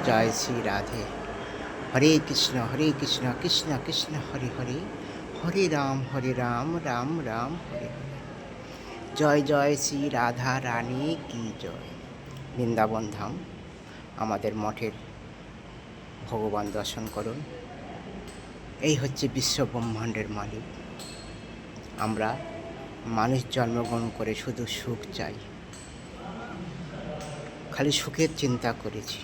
জয় শ্রী রাধে। হরে কৃষ্ণ কৃষ্ণ কৃষ্ণ হরে হরে, হরে রাম রাম রাম হরে হরে। জয় জয় শ্রী রাধা রানী কি জয়। বৃন্দাবন ধাম আমাদের মঠের ভগবান দর্শন করুন। এই হচ্ছে বিশ্ব ব্রহ্মাণ্ডের মালিক। আমরা মানুষ জন্মগ্রহণ করে শুধু সুখ চাই, খালি সুখের চিন্তা করেছি।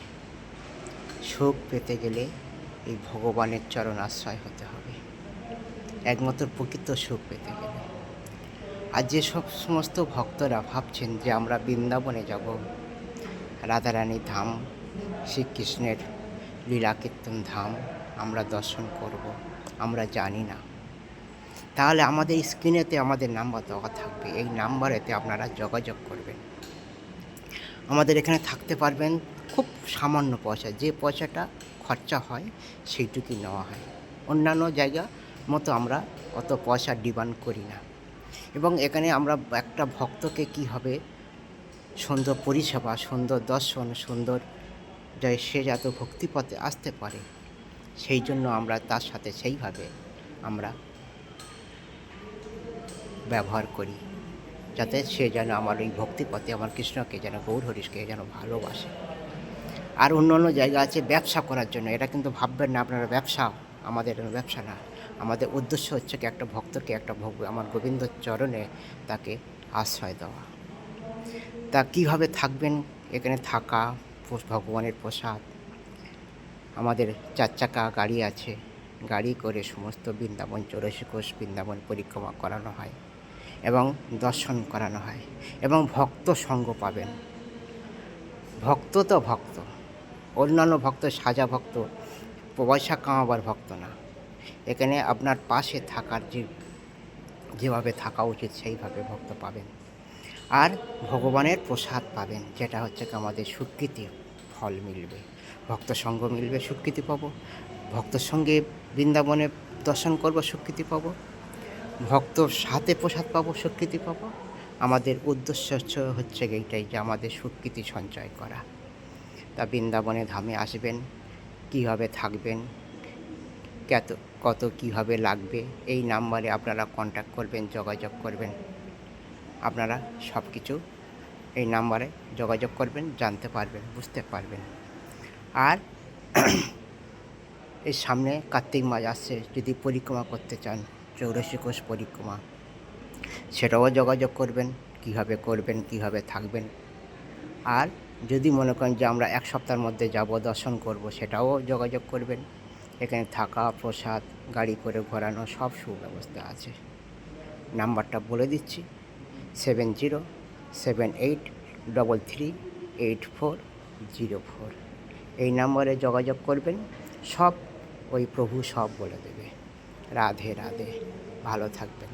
সুখ পেতে গেলে এই ভগবানের চরণ আশ্রয় হতে হবে, একমাত্র প্রকৃত সুখ পেতে গেলে। আর যে সমস্ত ভক্তরা ভাবছেন যে আমরা বৃন্দাবনে যাব, রাধারানীর ধাম, শ্রীকৃষ্ণের লীলাকীর্তন ধাম আমরা দর্শন করব, আমরা জানি না, তাহলে আমাদের স্ক্রিনেতে আমাদের নাম্বার দেওয়া থাকবে। এই নাম্বারেতে আপনারা যোগাযোগ করবেন। আমাদের এখানে থাকতে পারবেন খুব সামান্য পয়সা, যে পয়সাটা খরচা হয় সেইটুকুই নেওয়া হয়। অন্যান্য জায়গা মতো আমরা অত পয়সা ডিমান্ড করি না। এবং এখানে আমরা একটা ভক্তকে কীভাবে সুন্দর পরিষেবা, সুন্দর দর্শন, সুন্দর সে যাতে ভক্তিপথে আসতে পারে, সেই জন্য আমরা তার সাথে সেইভাবে আমরা ব্যবহার করি, যাতে সে যেন আমার এই ভক্তিপথে আমার কৃষ্ণকে যেন গৌর হরিশকে যেন ভালোবাসে। আর অন্য অন্য জায়গা আছে ব্যবসা করার জন্য, এটা কিন্তু ভাববেন না আপনারা ব্যবসা, আমাদের ব্যবসা না। আমাদের উদ্দেশ্য হচ্ছে কি একটা ভক্তকে আমার গোবিন্দ চরণে তাকে আশ্রয় দেওয়া। তা কীভাবে থাকবেন, এখানে থাকা, ভগবানের প্রসাদ, আমাদের 4 চাকা গাড়ি আছে, গাড়ি করে সমস্ত বৃন্দাবন 84 কোষ বৃন্দাবন পরিক্রমা করানো হয় এবং দর্শন করানো হয়, এবং ভক্ত সঙ্গ পাবেন। ভক্ত তো ভক্ত, অন্যান্য ভক্ত সাজা ভক্ত, পয়সা কামাবার ভক্ত না। এখানে আপনার পাশে থাকার যেভাবে থাকা উচিত সেইভাবে ভক্ত পাবেন। আর ভগবানের প্রসাদ পাবেন, যেটা হচ্ছে আমাদের স্বীকৃতি ফল মিলবে, ভক্ত সঙ্গ মিলবে, স্বীকৃতি পাবো। ভক্তর সঙ্গে বৃন্দাবনে দর্শন করব, স্বীকৃতি পাবো। ভক্তর সাথে প্রসাদ পাবো, স্বীকৃতি পাবো। আমাদের উদ্দেশ্য হচ্ছে এইটাই, যে আমাদের স্বীকৃতি সঞ্চয় করা। তা বৃন্দাবনে ধামে আসবেন, কীভাবে থাকবেন, কত কীভাবে লাগবে, এই নাম্বারে আপনারা কন্ট্যাক্ট করবেন, যোগাযোগ করবেন। আপনারা সব কিছু এই নাম্বারে যোগাযোগ করবেন, জানতে পারবেন, বুঝতে পারবেন। আর এই সামনে কার্তিক মাস আসছে, যদি পরিক্রমা করতে চান 84 কোষ পরিক্রমা, সেটাও যোগাযোগ করবেন, কীভাবে করবেন, কীভাবে থাকবেন। আর যদি মনে করেন যে আমরা 1 সপ্তাহের মধ্যে যাব, দর্শন করব, সেটাও যোগাযোগ করবেন। এখানে থাকা, প্রসাদ, গাড়ি করে ঘোরানো সব সুব্যবস্থা আছে। নাম্বারটা বলে দিচ্ছি, 7078338404। এই নাম্বারে যোগাযোগ করবেন, সব ওই প্রভু সব বলে দেবে। রাধে রাধে, ভালো থাকবেন।